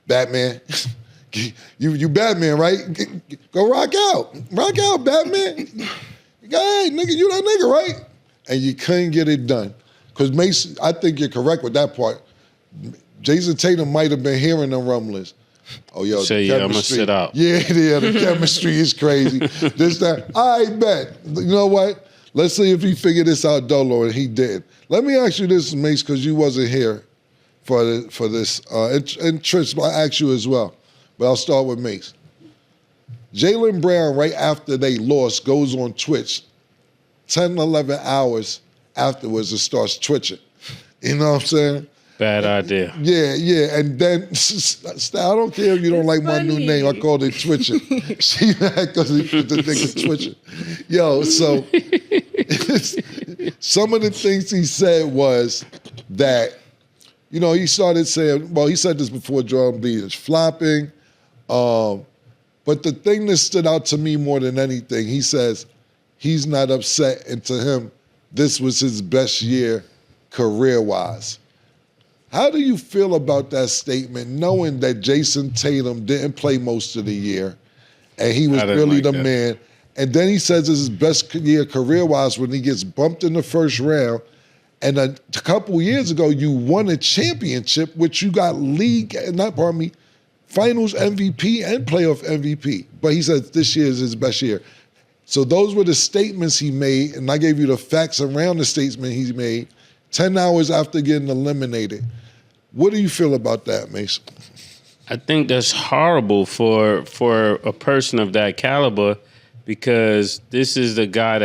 Batman. You Batman, right? Go rock out, Batman. Hey, nigga, you that nigga, right? And you couldn't get it done. Because Mase, I think you're correct with that part. Jason Tatum might have been hearing the rumblings. Oh, yo, say, yeah, I'm going to sit out. Yeah, the chemistry is crazy. This, that. I bet. You know what? Let's see if he figured this out dolo, and he did. Let me ask you this, Mase, because you wasn't here for this. And Trish, I'll ask you as well. But I'll start with Mase. Jaylen Brown, right after they lost, goes on Twitch 10, 11 hours afterwards and starts twitching. You know what I'm saying? Bad idea. Yeah. And then, I don't care if you don't like my new name. I called it twitching. She mad because the nigga twitching. Yo, so some of the things he said was that, you know, he started saying, well, he said this before Joel Embiid is flopping. But the thing that stood out to me more than anything, he says he's not upset, and to him, this was his best year career-wise. How do you feel about that statement, knowing that Jason Tatum didn't play most of the year, and he was really the man, and then he says it's his best year career-wise when he gets bumped in the first round, and a couple years ago, you won a championship, which you got finals MVP and playoff MVP. But he said this year is his best year. So those were the statements he made, and I gave you the facts around the statement he made 10 hours after getting eliminated. What do you feel about that, Mase? I think that's horrible for a person of that caliber, because this is the guy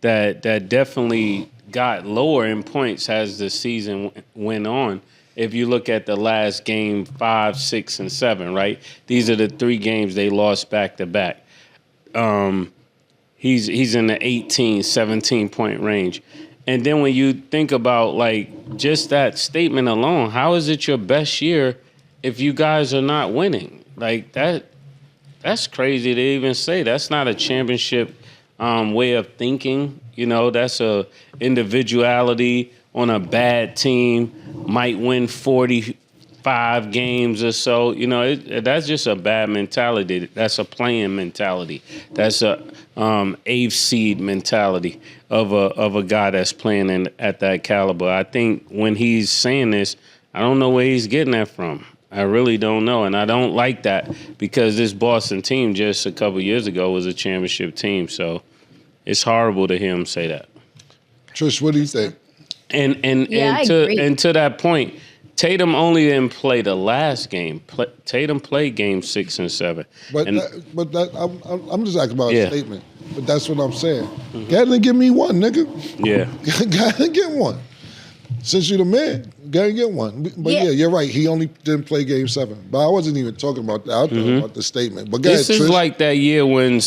that definitely got lower in points as the season went on. If you look at the last game, 5, 6, and 7, right? These are the 3 games they lost back to back. He's in the 18, 17-point range. And then when you think about, like, just that statement alone, how is it your best year if you guys are not winning? Like, that's crazy to even say. That's not a championship way of thinking. You know, that's a individuality on a bad team, might win 45 games or so. You know, that's just a bad mentality. That's a playing mentality. That's a 8th seed mentality of a guy that's playing at that caliber. I think when he's saying this, I don't know where he's getting that from. I really don't know, and I don't like that, because this Boston team just a couple years ago was a championship team. So it's horrible to hear him say that. Trish, what do you think? And to that point, Tatum only didn't play the last game. Tatum played game 6 and 7. But I'm just asking about a statement. But that's what I'm saying. Go ahead and give me one, nigga. Yeah. Go ahead and get one. Since you're the man, go ahead and get one. But yeah, you're right. He only didn't play game 7. But I wasn't even talking about that. I was talking about the statement. But go this ahead, is Trish. like that year when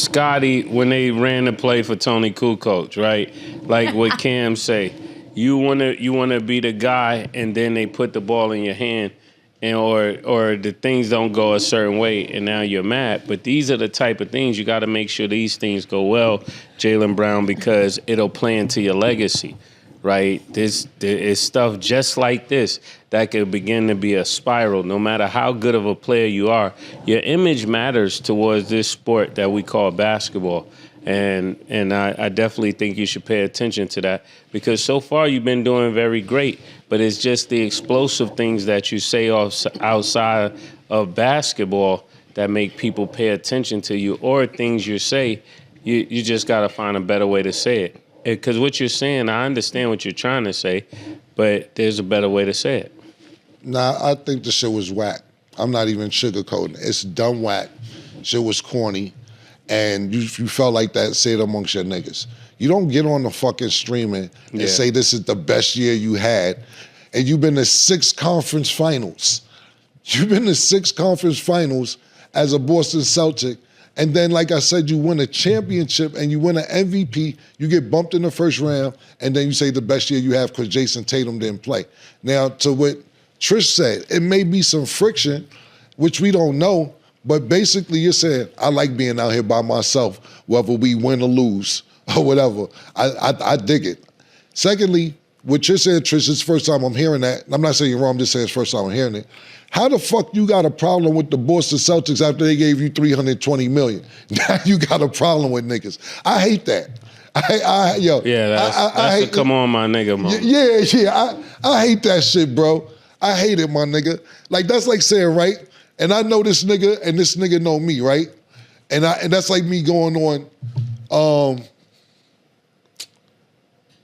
when they ran the play for Tony Kukoc, right? Like what Cam say. You wanna be the guy, and then they put the ball in your hand, and or the things don't go a certain way, and now you're mad. But these are the type of things you got to make sure these things go well, Jaylen Brown, because it'll play into your legacy, right? There is stuff just like this that could begin to be a spiral. No matter how good of a player you are, your image matters towards this sport that we call basketball. And I definitely think you should pay attention to that, because so far you've been doing very great, but it's just the explosive things that you say outside of basketball that make people pay attention to you, or things you say, you just got to find a better way to say it. Because what you're saying, I understand what you're trying to say, but there's a better way to say it. Nah, I think the shit was whack. I'm not even sugarcoating. It's dumb whack. Shit was corny. And you felt like that, say it amongst your niggas. You don't get on the fucking streaming and say this is the best year you had, and you've been to 6 conference finals. You've been to 6 conference finals as a Boston Celtic, and then, like I said, you win a championship and you win an MVP, you get bumped in the first round, and then you say the best year you have because Jason Tatum didn't play. Now, to what Trish said, it may be some friction, which we don't know, but basically you're saying, I like being out here by myself, whether we win or lose or whatever. I dig it. Secondly, what you're saying, Trish, it's the first time I'm hearing that. I'm not saying you're wrong, I'm just saying it's the first time I'm hearing it. How the fuck you got a problem with the Boston Celtics after they gave you $320 million? Now you got a problem with niggas. I hate that. That's a come on, my nigga moment. I hate that shit, bro. I hate it, my nigga. Like, that's like saying, right? And I know this nigga, and this nigga know me, right? And that's like me going on,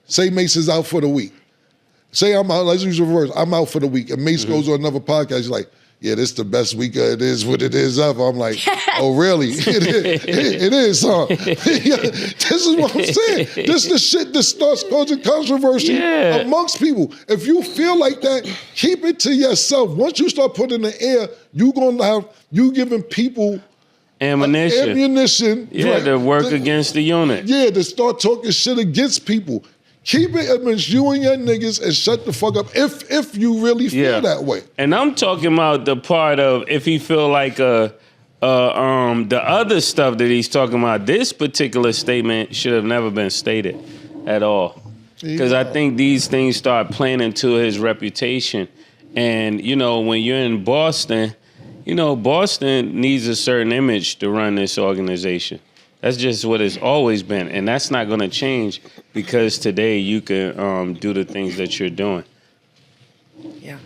say Mase is out for the week. Say I'm out, let's use reverse, I'm out for the week. And Mase goes on another podcast, he's like, yeah, this the best week it is what it is ever. I'm like, oh, really? It is, huh? This is what I'm saying. This is the shit that starts causing controversy amongst people. If you feel like that, keep it to yourself. Once you start putting it in the air, you giving people ammunition. To work against the unit. Yeah, to start talking shit against people. Keep it amongst you and your niggas and shut the fuck up if you really feel that way. And I'm talking about the part of if he feel like the other stuff that he's talking about. This particular statement should have never been stated at all. Because I think these things start playing into his reputation. And, when you're in Boston, Boston needs a certain image to run this organization. That's just what it's always been. And that's not going to change because today you can do the things that you're doing. Yeah.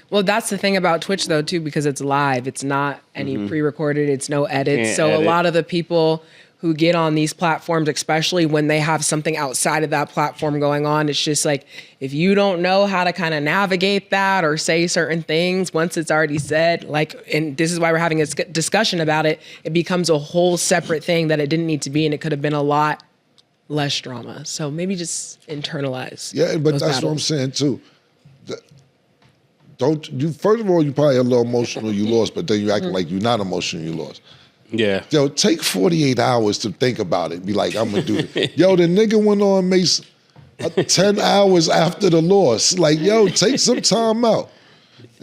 Well, that's the thing about Twitch, though, too, because it's live. It's not any pre-recorded. It's no edits. A lot of the people who get on these platforms, especially when they have something outside of that platform going on, it's just like, if you don't know how to kind of navigate that or say certain things once it's already said, and this is why we're having a discussion about it, it becomes a whole separate thing that it didn't need to be, and it could have been a lot less drama. So maybe just internalize. Yeah, but that's battles. What I'm saying too. First of all, you probably a little emotional you lost, but then you act like you're not emotional you lost. Yeah. Yo, take 48 hours to think about it. Be like, I'm gonna do it. Yo, the nigga went on Mase 10 hours after the loss. Like, yo, take some time out.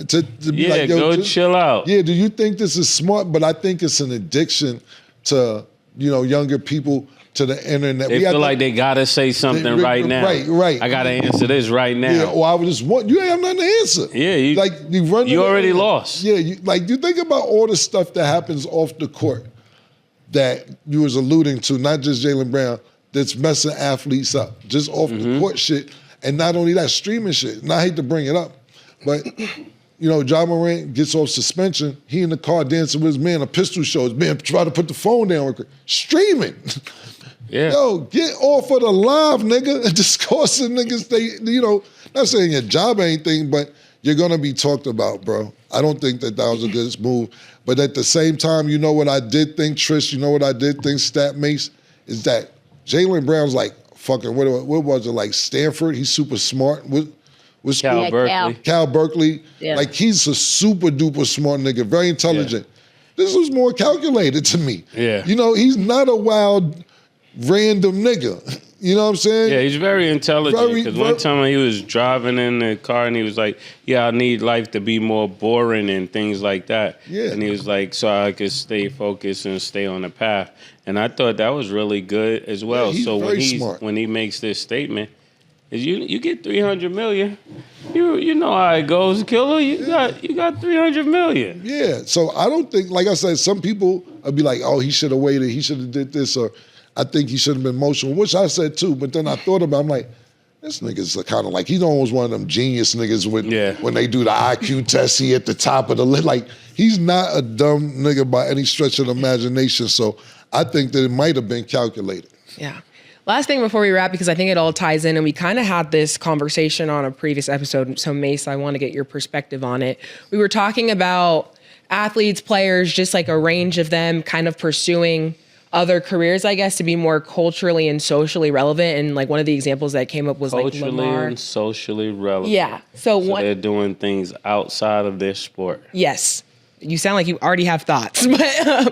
To be like, yo, go chill out. Yeah, do you think this is smart? But I think it's an addiction to, younger people to the internet. They feel like they gotta say something right now. Right. I gotta answer this right now. Yeah, or I would just want, you ain't have nothing to answer. Yeah, you already lost. Yeah, you think about all the stuff that happens off the court that you was alluding to, not just Jaylen Brown, that's messing athletes up, just off the court shit. And not only that, streaming shit. And I hate to bring it up, but Ja Morant gets off suspension, he in the car dancing with his man, a pistol show, his man try to put the phone down, streaming. Yeah. Yo, get off of the live, nigga. Discussing niggas, not saying your job ain't anything, but you're gonna be talked about, bro. I don't think that was a good move. But at the same time, what I did think, Trish, what I did think, Stat Mase, is that Jaylen Brown's like fucking, what was it, like Stanford? He's super smart. Cal Berkeley. Cal Berkeley. Yeah. Like, he's a super duper smart nigga, very intelligent. Yeah. This was more calculated to me. Yeah. He's not a wild, random nigga. You know what I'm saying? Yeah, he's very intelligent. Because one time he was driving in the car and he was like, yeah, I need life to be more boring and things like that. Yeah. And he was like, so I could stay focused and stay on the path. And I thought that was really good as well. Yeah, he's so very smart. When he makes this statement, is you get $300 million, you know how it goes, Killer. You got $300 million. Yeah. So I don't think, like I said, some people would be like, oh, he should have waited, he should have did this, or I think he should have been emotional, which I said too. But then I thought about it, I'm like, this nigga's kind of like, he's almost one of them genius niggas when they do the IQ test, he at the top of the list. Like, he's not a dumb nigga by any stretch of the imagination. So I think that it might have been calculated. Yeah. Last thing before we wrap, because I think it all ties in, and we kind of had this conversation on a previous episode. So Mase, I want to get your perspective on it. We were talking about athletes, players, just like a range of them kind of pursuing other careers, I guess, to be more culturally and socially relevant. And like one of the examples that came up was culturally like Lamar. And socially relevant. Yeah. So they're doing things outside of their sport. Yes. You sound like you already have thoughts, but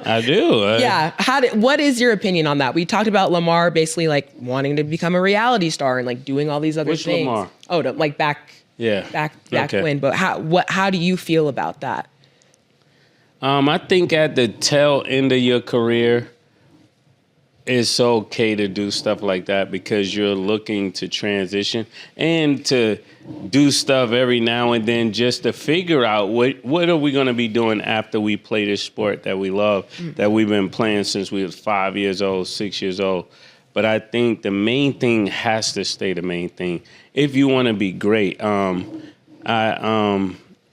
I do. Yeah. What is your opinion on that? We talked about Lamar basically like wanting to become a reality star and like doing all these other Which things. Lamar? Oh, no, like back okay. when. But how do you feel about that? I think at the tail end of your career, it's okay to do stuff like that because you're looking to transition and to do stuff every now and then just to figure out what are we going to be doing after we play this sport that we love, that we've been playing since we was 5 years old, 6 years old. But I think the main thing has to stay the main thing if you want to be great.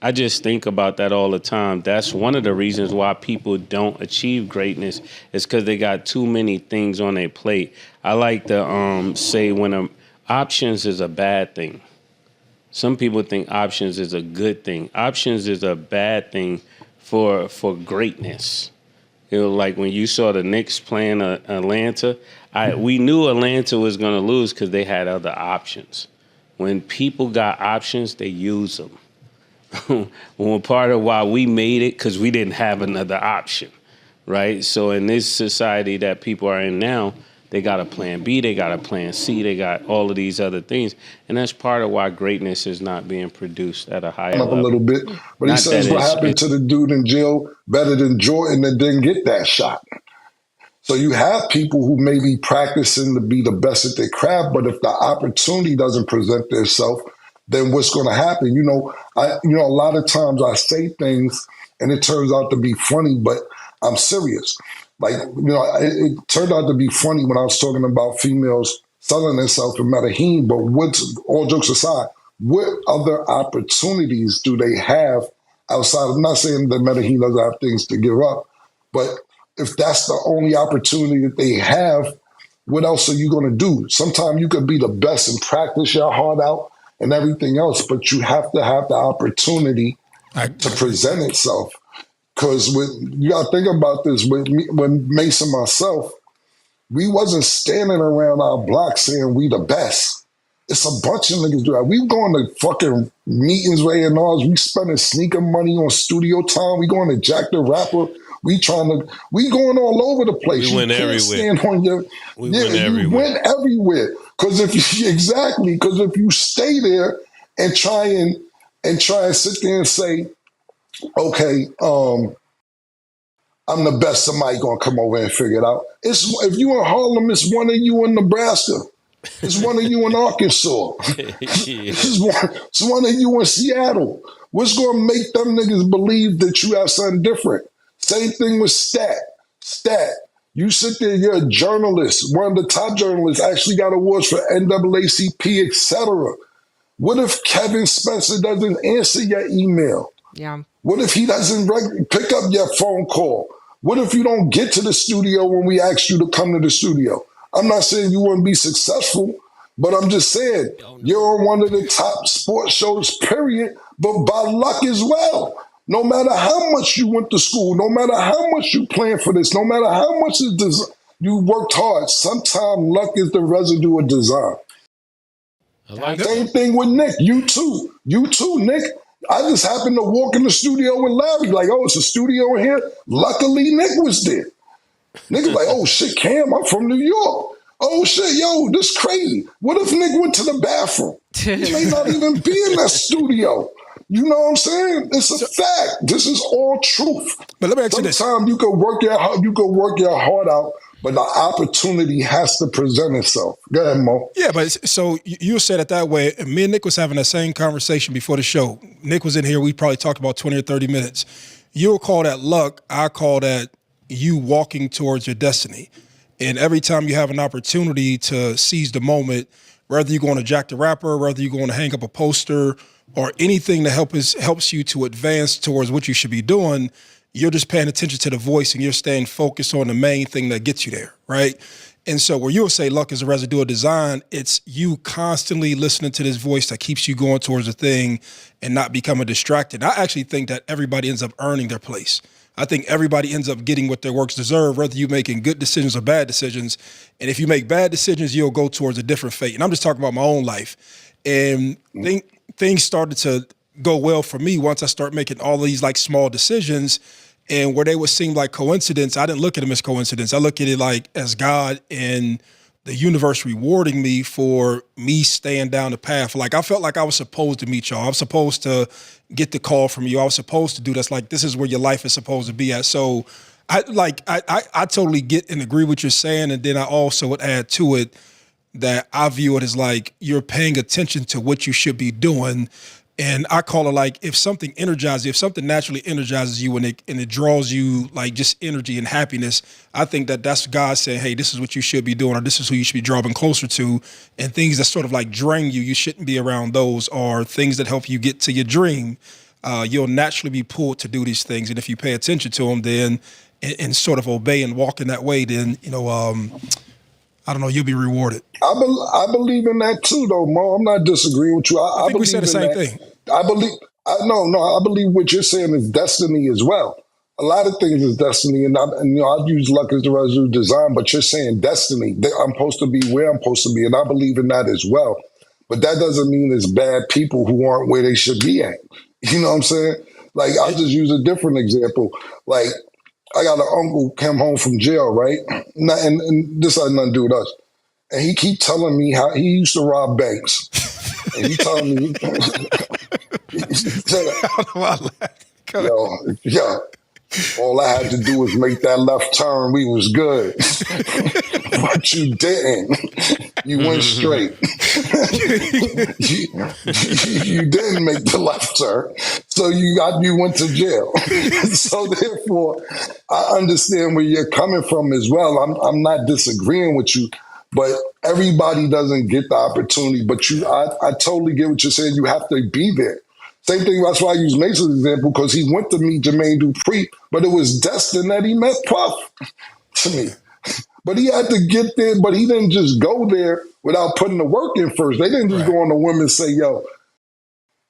I just think about that all the time. That's one of the reasons why people don't achieve greatness is because they got too many things on their plate. I like to say when options is a bad thing. Some people think options is a good thing. Options is a bad thing for greatness. You know, like when you saw the Knicks playing Atlanta, we knew Atlanta was going to lose because they had other options. When people got options, they use them. Well, part of why we made it because we didn't have another option, right? So in this society that people are in now, they got a plan B, they got a plan C, they got all of these other things. And that's part of why greatness is not being produced at a higher level. A little bit, but he says what happened to the dude in jail better than Jordan that didn't get that shot. So you have people who may be practicing to be the best at their craft, but if the opportunity doesn't present itself, then what's going to happen? A lot of times I say things and it turns out to be funny, but I'm serious. It turned out to be funny when I was talking about females selling themselves in Medellin, but all jokes aside, what other opportunities do they have outside? I'm not saying that Medellin doesn't have things to give up, but if that's the only opportunity that they have, what else are you going to do? Sometimes you could be the best and practice your heart out and everything else, but you have to have the opportunity to present itself. Because you got to think about this, when Mase and myself, we wasn't standing around our block saying we the best. It's a bunch of niggas do that. We going to fucking meetings, A&Rs. We spending sneaker money on studio time. We going to Jack the Rapper. We going all over the place. We went everywhere. We went everywhere. Because if you stay there and try and sit there and say, okay, I'm the best, somebody gonna come over and figure it out. If you in Harlem, it's one of you in Nebraska. It's one of you in Arkansas. It's one of you in Seattle. What's gonna make them niggas believe that you have something different? Same thing with Stat. You sit there, you're a journalist, one of the top journalists, actually got awards for NAACP, etc. What if Kevin Spencer doesn't answer your email? Yeah. What if he doesn't pick up your phone call? What if you don't get to the studio when we ask you to come to the studio? I'm not saying you wouldn't be successful, but I'm just saying you're on one of the top sports shows, period, but by luck as well. No matter how much you went to school, no matter how much you planned for this, no matter how much you worked hard, sometimes luck is the residue of design. Same thing with Nick. You too, Nick. I just happened to walk in the studio with Larry, like, oh, it's a studio in here. Luckily, Nick was there. Nick was like, oh shit, Cam, I'm from New York. Oh shit, yo, this crazy. What if Nick went to the bathroom? He may not even be in that studio. You know what I'm saying? It's a fact. This is all truth. But let me ask you this. Sometimes you could work your heart out, but the opportunity has to present itself. Go ahead, Mo. Yeah, but so you said it that way. And me and Nick was having the same conversation before the show. Nick was in here. We probably talked about 20 or 30 minutes. You'll call that luck. I call that you walking towards your destiny. And every time you have an opportunity to seize the moment, whether you're going to Jack the Rapper, whether you're going to hang up a poster, or anything that helps you to advance towards what you should be doing, you're just paying attention to the voice and you're staying focused on the main thing that gets you there, right? And so where you'll say luck is a residue of design, it's you constantly listening to this voice that keeps you going towards a thing and not becoming distracted. I actually think that everybody ends up earning their place. I think everybody ends up getting what their works deserve, whether you're making good decisions or bad decisions. And if you make bad decisions, you'll go towards a different fate. And I'm just talking about my own life. And things started to go well for me once I start making all these like small decisions, and where they would seem like coincidence, I didn't look at them as coincidence. I look at it like as God and the universe rewarding me for me staying down the path. Like I felt like I was supposed to meet y'all. I was supposed to get the call from you. I was supposed to do this. Like this is where your life is supposed to be at. So I totally get and agree with what you're saying, and then I also would add to it that I view it as like you're paying attention to what you should be doing. And I call it like if something naturally energizes you and it draws you like just energy and happiness, I think that's God saying, hey, this is what you should be doing, or this is who you should be drawing closer to. And things that sort of like drain you, you shouldn't be around those, or things that help you get to your dream. You'll naturally be pulled to do these things. And if you pay attention to them, then and sort of obey and walk in that way, then, I don't know, you'll be rewarded. I believe in that too, though, Mo. I'm not disagreeing with you. I think we said the same thing. I believe what you're saying is destiny as well. A lot of things is destiny, and I'd use luck as the residue design, but you're saying destiny. I'm supposed to be where I'm supposed to be, and I believe in that as well. But that doesn't mean it's bad people who aren't where they should be at. You know what I'm saying? Like, I'll just use a different example. Like, I got an uncle came home from jail, right? And this has nothing to do with us. And he keep telling me how he used to rob banks. And he telling me, yo, all I had to do was make that left turn. We was good. But you didn't. You went straight. you didn't make the left turn. So you went to jail. So therefore, I understand where you're coming from as well. I'm not disagreeing with you, but everybody doesn't get the opportunity. But I totally get what you're saying. You have to be there. Same thing, that's why I use Mase's example, because he went to meet Jermaine Dupri, but it was destined that he met Puff to me. But he had to get there, but he didn't just go there without putting the work in first. They didn't just go on the whim and say, yo,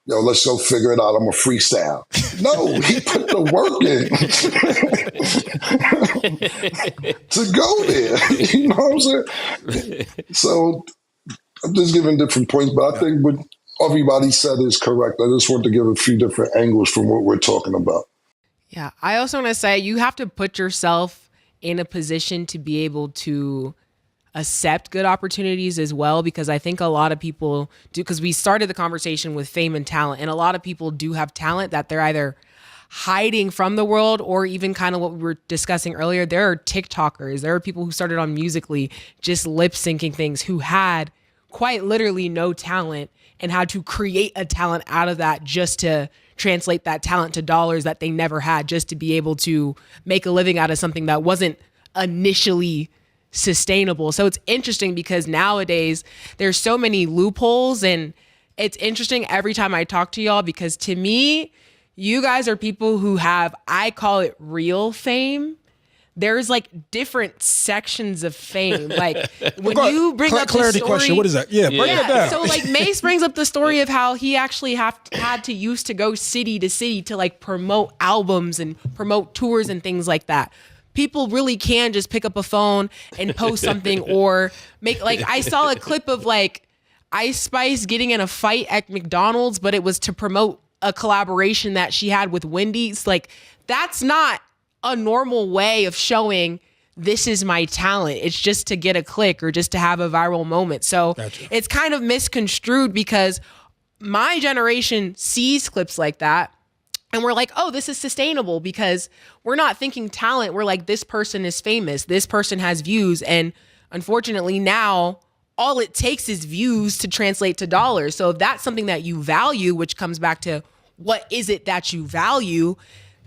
let's go figure it out. I'm a freestyle. No, he put the work in to go there. You know what I'm saying? So I'm just giving different points, but I think what everybody said is correct. I just want to give a few different angles from what we're talking about. Yeah, I also want to say you have to put yourself in a position to be able to accept good opportunities as well, because I think a lot of people do, because we started the conversation with fame and talent, and a lot of people do have talent that they're either hiding from the world, or even kind of what we were discussing earlier, there are TikTokers, there are people who started on Musical.ly just lip syncing things, who had quite literally no talent and had to create a talent out of that just to translate that talent to dollars that they never had, just to be able to make a living out of something that wasn't initially sustainable. So it's interesting because nowadays there's so many loopholes, and it's interesting every time I talk to y'all, because to me, you guys are people who have, I call it real fame. There's like different sections of fame. Like when you bring up clarity the story, question, what is that? Yeah, break it down. So like Mase brings up the story of how he actually had to used to go city to city to like promote albums and promote tours and things like that. People really can just pick up a phone and post something, or make, like, I saw a clip of like Ice Spice getting in a fight at McDonald's, but it was to promote a collaboration that she had with Wendy's. Like, that's not a normal way of showing this is my talent. It's just to get a click or just to have a viral moment. So It's kind of misconstrued, because my generation sees clips like that and we're like, oh, this is sustainable, because we're not thinking talent. We're like, this person is famous. This person has views. And unfortunately now all it takes is views to translate to dollars. So if that's something that you value, which comes back to what is it that you value,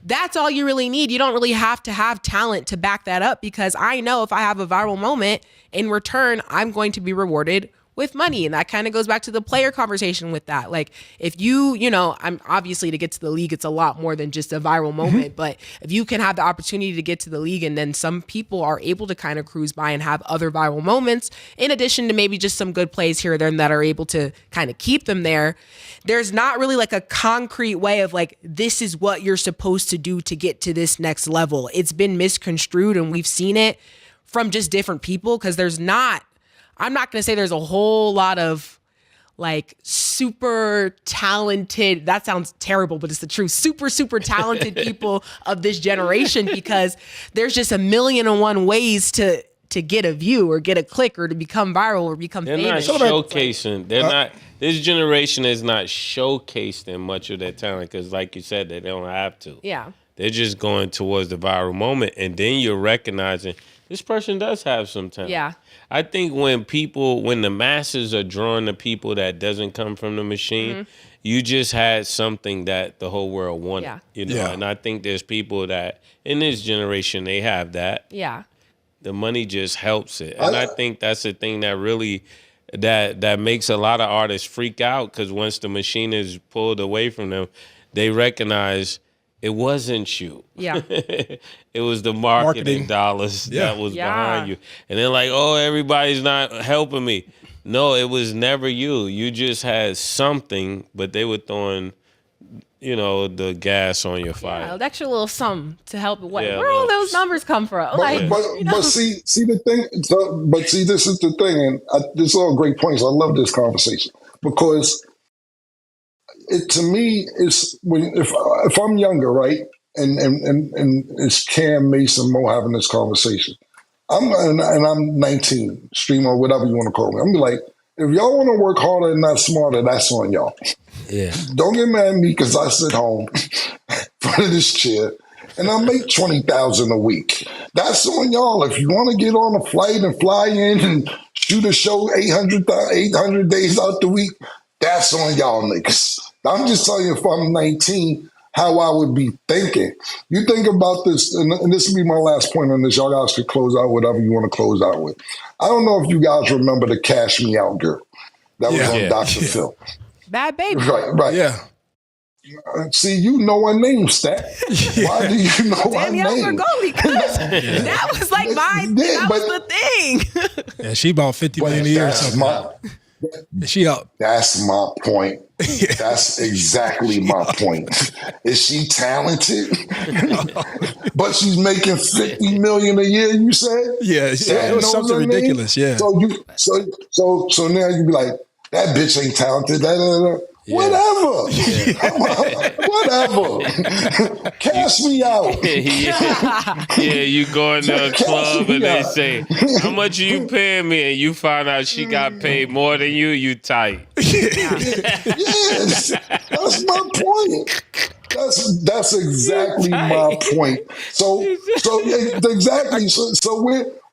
that's all you really need. You don't really have to have talent to back that up, because I know if I have a viral moment, in return, I'm going to be rewarded with money. And that kind of goes back to the player conversation with that. Like, if I'm obviously, to get to the league, it's a lot more than just a viral moment, but if you can have the opportunity to get to the league, and then some people are able to kind of cruise by and have other viral moments, in addition to maybe just some good plays here or there that are able to kind of keep them there, there's not really like a concrete way of like, this is what you're supposed to do to get to this next level. It's been misconstrued, and we've seen it from just different people, because I'm not going to say there's a whole lot of like super talented, that sounds terrible, but it's the truth, super talented people of this generation, because there's just 1,000,001 ways to get a view or get a click or to become viral or become famous. They're not showcasing. They're not. This generation is not showcasing much of their talent, because like you said, they don't have to. Yeah. They're just going towards the viral moment, and then you're recognizing this person does have some talent. Yeah. I think when the masses are drawn to people that doesn't come from the machine, you just had something that the whole world wanted. Yeah. You know, Yeah. and I think there's people that in this generation they have that. Yeah. The money just helps it, and I think that's the thing that really that makes a lot of artists freak out, because once the machine is pulled away from them, they recognize it wasn't you. Yeah. It was the marketing dollars that was behind you. And they're like, oh, everybody's not helping me. No, it was never you. You just had something, but they were throwing, the gas on your fire. Yeah, extra little something to help. Yeah, Where all those numbers come from? But see the thing. But see, this is the thing, and this is all great points. I love this conversation because it to me is if I'm younger, right, and it's Cam, Mason, Mo having this conversation. I'm 19, streamer, whatever you want to call me. I'm like, if y'all want to work harder and not smarter, that's on y'all. Yeah. Don't get mad at me because I sit home in front of this chair and I make $20,000 a week. That's on y'all. If you want to get on a flight and fly in and shoot a show 800 days out the week, that's on y'all niggas. I'm just telling you, if I'm 19, how I would be thinking. You think about this, and this will be my last point on this. Y'all guys could close out whatever you want to close out with. I don't know if you guys remember the Cash Me Out girl. That was on Dr. Phil. Bad baby. Right. Yeah. See, you know her name, Stat. Why do you know her Danielle name? Bergoli, that was like that was the thing. Yeah, she about 50 million a year or something. She up. That's my point. That's exactly my point. Is she talented? But she's making 50 million a year, you said? Yeah, it was something ridiculous, yeah. So now you be like, that bitch ain't talented. Yeah. Whatever. Whatever. Cash me out. Yeah, you go in the club and they say, how much are you paying me? And you find out she got paid more than you tight. Yes, that's my point. That's exactly my point. So exactly. So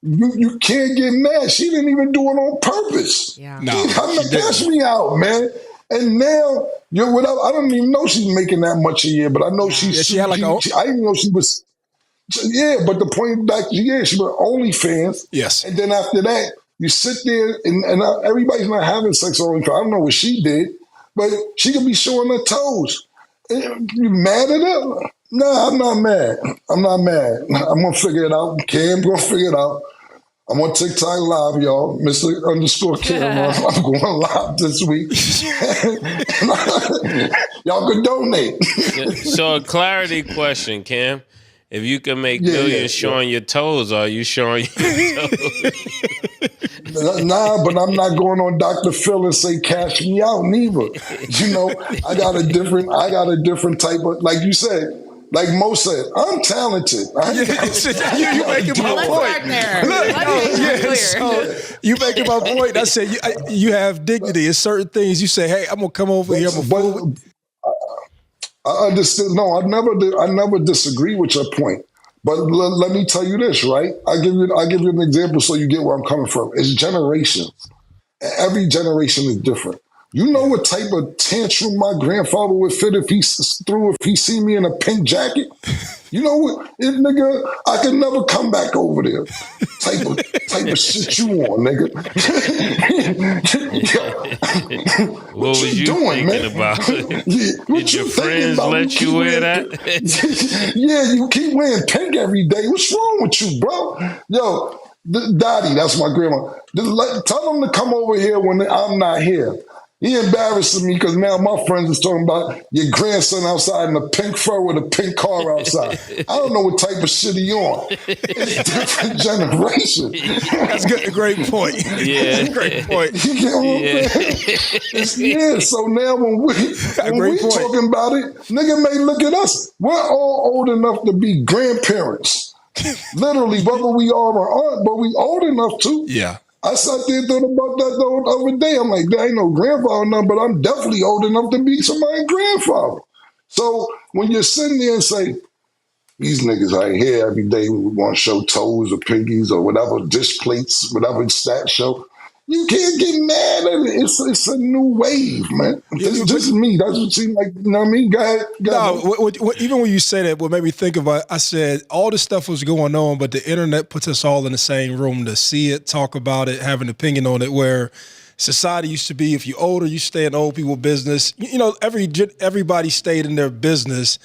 you can't get mad. She didn't even do it on purpose. Yeah. No, Cash me out, man. And now you're without. I don't even know she's making that much a year, but I know she had like I didn't know she was. Yeah, but the point back, she was OnlyFans. Yes. And then after that, you sit there and everybody's not having sex on OnlyFans. I don't know what she did, but she could be showing her toes. You mad at her? No, I'm not mad. I'm gonna figure it out. Cam's gonna figure it out. I'm on TikTok live, y'all. Mr. Camron. I'm going live this week. Y'all can donate. So a clarity question, Cam. If you can make millions showing your toes, are you showing your toes? Nah, but I'm not going on Dr. Phil and say cash me out neither. I got a different type of, like you said, like Mo said, I'm talented. You making my point. So you making my point. I said you have dignity. It's certain things you say, hey, I'm gonna come over here. I understand. No, I never disagree with your point. But let me tell you this, right? I give you an example so you get where I'm coming from. It's generations. Every generation is different. You know what type of tantrum my grandfather would fit if he see me in a pink jacket? You know what, nigga, I could never come back over there. Type of shit you on, nigga. What was you doing, thinking man? About? Did your friends let you wear that? Yeah, you keep wearing pink every day. What's wrong with you, bro? Yo, Dottie, that's my grandma. Tell them to come over here when I'm not here. He embarrassing me because now my friends is talking about your grandson outside in a pink fur with a pink car outside. I don't know what type of shit he on. It's a different generation. That's good. Great point. Yeah. Great point. You get what I'm saying? So now when we talking about it, nigga may look at us. We're all old enough to be grandparents. Literally, whether we are or aren't, but we old enough to. Yeah. I sat there and thought about that the other day. I'm like, there ain't no grandfather now, but I'm definitely old enough to be somebody's grandfather. So when you're sitting there and say, These niggas right here every day want to show toes or pinkies or whatever, dish plates, whatever stat show. You can't get mad at it. It's a new wave, man. This is me. That's what seems like, you know what I mean? Go ahead. No, even when you say that, what made me think about it, I said all this stuff was going on, but the internet puts us all in the same room to see it, talk about it, have an opinion on it, where society used to be, if you're older, you stay in old people business. You know, everybody stayed in their business.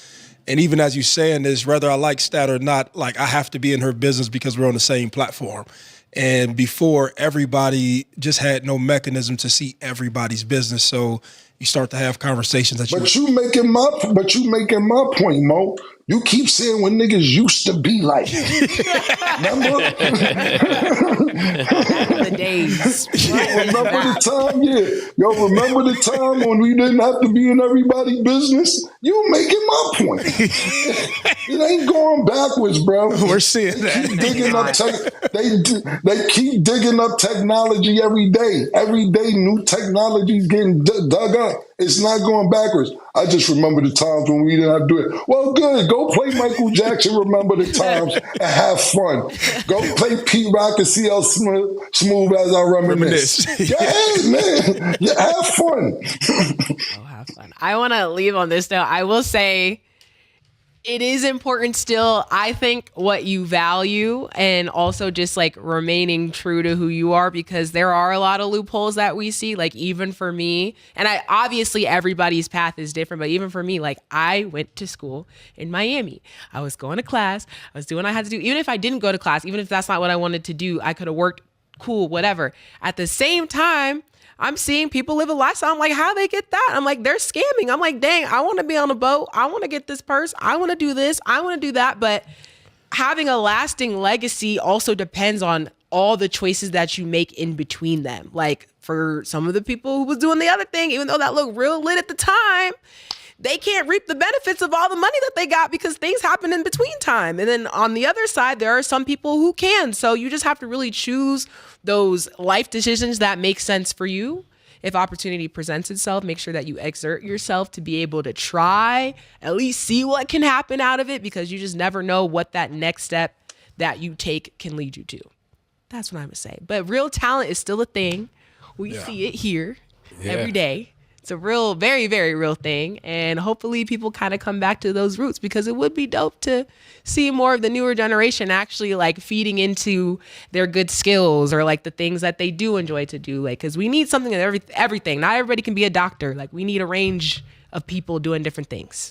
And even as you saying this, whether I like Stat or not, like I have to be in her business because we're on the same platform. And before, everybody just had no mechanism to see everybody's business. So you start to have conversations that you making my point, Mo. You keep saying what niggas used to be like. Remember? The days. Remember the time? Yeah. Yo, remember the time when we didn't have to be in everybody's business? You making my point. It ain't going backwards, bro. We're seeing that. They keep digging up technology every day. Every day, new technology's getting dug up. It's not going backwards. I just remember the times when we didn't have to do it. Well, good. Go play Michael Jackson, remember the times, and have fun. Go play Pete Rock and see how smooth as I reminisce. Yeah, man. Yeah, have fun. Have fun. I want to leave on this note. I will say it is important still, I think, what you value and also just like remaining true to who you are, because there are a lot of loopholes that we see, like even for me, and obviously everybody's path is different, but even for me, like I went to school in Miami. I was going to class. I was doing what I had to do. Even if I didn't go to class, even if that's not what I wanted to do, I could have worked cool, whatever. At the same time, I'm seeing people live a lifestyle. I'm like, how they get that? I'm like, they're scamming. I'm like, dang, I want to be on a boat. I want to get this purse. I want to do this. I want to do that. But having a lasting legacy also depends on all the choices that you make in between them. Like for some of the people who was doing the other thing, even though that looked real lit at the time, they can't reap the benefits of all the money that they got because things happen in between time. And then on the other side, there are some people who can. So you just have to really choose those life decisions that make sense for you. If opportunity presents itself, make sure that you exert yourself to be able to try, at least see what can happen out of it, because you just never know what that next step that you take can lead you to. That's what I'm gonna say. But real talent is still a thing. We see it here every day. It's a real, very, very real thing. And hopefully people kind of come back to those roots, because it would be dope to see more of the newer generation actually like feeding into their good skills or like the things that they do enjoy to do. Like, cause we need something in everything. Not everybody can be a doctor. Like we need a range of people doing different things.